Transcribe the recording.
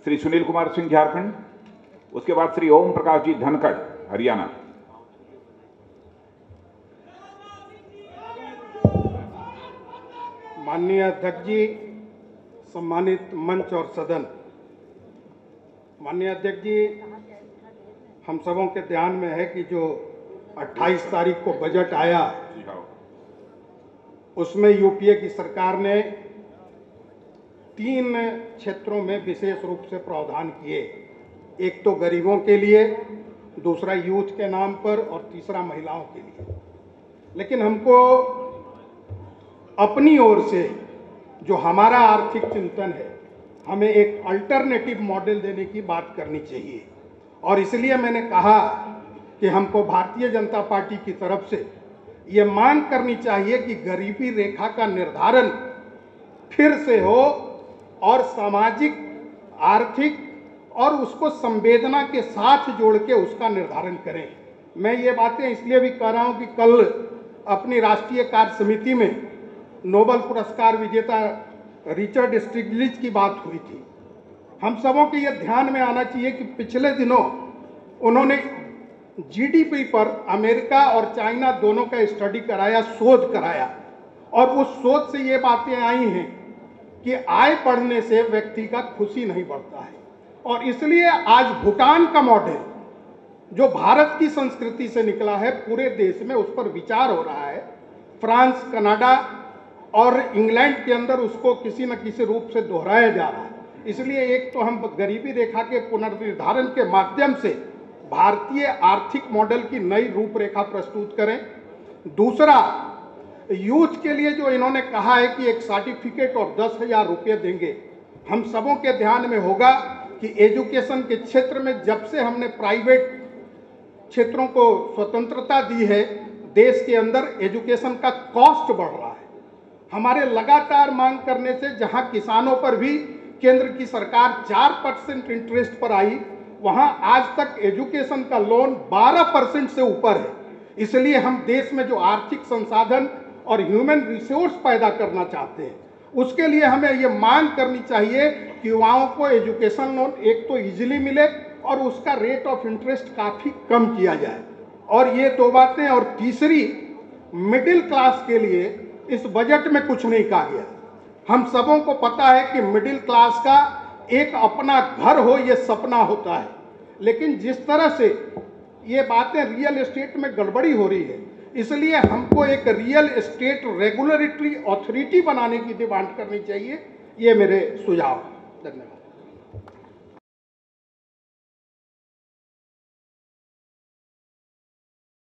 श्री सुनील कुमार सिंह झारखंड, उसके बाद श्री ओम प्रकाश जी धनखड़ हरियाणा। माननीय अध्यक्ष जी, सम्मानित मंच और सदन, माननीय अध्यक्ष जी, हम सबों के ध्यान में है कि जो 28 तारीख को बजट आया उसमें यूपीए की सरकार ने 3 क्षेत्रों में विशेष रूप से प्रावधान किए। एक तो गरीबों के लिए, दूसरा यूथ के नाम पर और तीसरा महिलाओं के लिए। लेकिन हमको अपनी ओर से जो हमारा आर्थिक चिंतन है, हमें एक अल्टरनेटिव मॉडल देने की बात करनी चाहिए। और इसलिए मैंने कहा कि हमको भारतीय जनता पार्टी की तरफ से ये मांग करनी चाहिए कि गरीबी रेखा का निर्धारण फिर से हो और सामाजिक, आर्थिक और उसको संवेदना के साथ जोड़ के उसका निर्धारण करें। मैं ये बातें इसलिए भी कह रहा हूँ कि कल अपनी राष्ट्रीय कार्य समिति में नोबेल पुरस्कार विजेता रिचर्ड स्टिग्लिट्ज की बात हुई थी। हम सबों के ये ध्यान में आना चाहिए कि पिछले दिनों उन्होंने जीडीपी पर अमेरिका और चाइना दोनों का स्टडी कराया, शोध कराया, और उस शोध से ये बातें आई हैं कि आय बढ़ने से व्यक्ति का खुशी नहीं बढ़ता है। और इसलिए आज भूटान का मॉडल जो भारत की संस्कृति से निकला है, पूरे देश में उस पर विचार हो रहा है। फ्रांस, कनाडा और इंग्लैंड के अंदर उसको किसी न किसी रूप से दोहराया जा रहा है। इसलिए एक तो हम गरीबी रेखा के पुनर्निर्धारण के माध्यम से भारतीय आर्थिक मॉडल की नई रूपरेखा प्रस्तुत करें। दूसरा, यूथ के लिए जो इन्होंने कहा है कि एक सर्टिफिकेट और 10,000 रुपये देंगे, हम सबों के ध्यान में होगा कि एजुकेशन के क्षेत्र में जब से हमने प्राइवेट क्षेत्रों को स्वतंत्रता दी है, देश के अंदर एजुकेशन का कॉस्ट बढ़ रहा है। हमारे लगातार मांग करने से जहां किसानों पर भी केंद्र की सरकार 4% इंटरेस्ट पर आई, वहां आज तक एजुकेशन का लोन 12% से ऊपर है। इसलिए हम देश में जो आर्थिक संसाधन और ह्यूमन रिसोर्स पैदा करना चाहते हैं, उसके लिए हमें ये मांग करनी चाहिए कि युवाओं को एजुकेशन लोन एक तो इजीली मिले और उसका रेट ऑफ इंटरेस्ट काफ़ी कम किया जाए। और ये 2 बातें। और तीसरी, मिडिल क्लास के लिए इस बजट में कुछ नहीं कहा गया। हम सबों को पता है कि मिडिल क्लास का एक अपना घर हो ये सपना होता है, लेकिन जिस तरह से ये बातें रियल एस्टेट में गड़बड़ी हो रही है, इसलिए हमको एक रियल एस्टेट रेगुलेटरी अथॉरिटी बनाने की डिमांड करनी चाहिए। ये मेरे सुझाव। धन्यवाद।